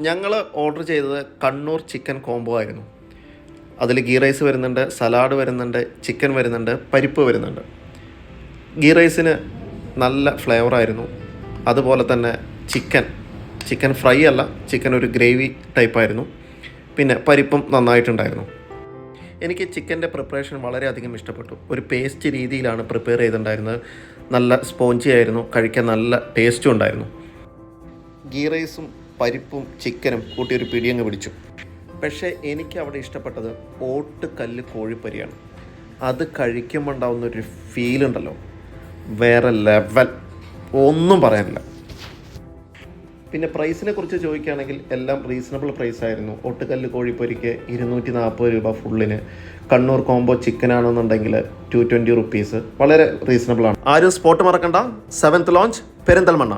ഞങ്ങൾ ഓർഡർ ചെയ്തത് Kannur chicken combo ആയിരുന്നു. അതിൽ ഗീ റൈസ് വരുന്നുണ്ട്, സലാഡ് വരുന്നുണ്ട്, ചിക്കൻ വരുന്നുണ്ട്, പരിപ്പ് വരുന്നുണ്ട്. ഗീ റൈസിന് നല്ല ഫ്ലേവറായിരുന്നു. അതുപോലെ തന്നെ ചിക്കൻ ഫ്രൈ അല്ല, ചിക്കൻ ഒരു ഗ്രേവി ടൈപ്പായിരുന്നു. പിന്നെ പരിപ്പും നന്നായിട്ടുണ്ടായിരുന്നു. എനിക്ക് ചിക്കൻ്റെ പ്രിപ്പറേഷൻ വളരെയധികം ഇഷ്ടപ്പെട്ടു. ഒരു പേസ്റ്റ് രീതിയിലാണ് പ്രിപ്പയർ ചെയ്തിട്ടുണ്ടായിരുന്നത്. നല്ല സ്പോഞ്ചി ആയിരുന്നു, കഴിക്കാൻ നല്ല ടേസ്റ്റും ഉണ്ടായിരുന്നു. ഗീ റൈസും പരിപ്പും ചിക്കനും കൂട്ടി ഒരു പിടിയങ്ങ് പിടിച്ചു. പക്ഷേ എനിക്ക് അവിടെ ഇഷ്ടപ്പെട്ടത് ഓട്ടുകല്ല് കോഴിപ്പരിയാണ്. അത് കഴിക്കുമ്പോൾ ഉണ്ടാകുന്നൊരു ഫീലുണ്ടല്ലോ, വേറെ ലെവൽ, ഒന്നും പറയാനില്ല. പിന്നെ പ്രൈസിനെ കുറിച്ച് ചോദിക്കുകയാണെങ്കിൽ എല്ലാം റീസണബിൾ പ്രൈസായിരുന്നു. ഒട്ടുകല്ല് കോഴിപ്പൊരിക്ക് 240 രൂപ ഫുള്ളിന്. കണ്ണൂർ കോംബോ ചിക്കൻ ആണെന്നുണ്ടെങ്കിൽ 220 റുപ്പീസ്. വളരെ റീസണബിളാണ്. ആരും സ്പോട്ട് മറക്കണ്ട. 7th launch Perinthalmanna.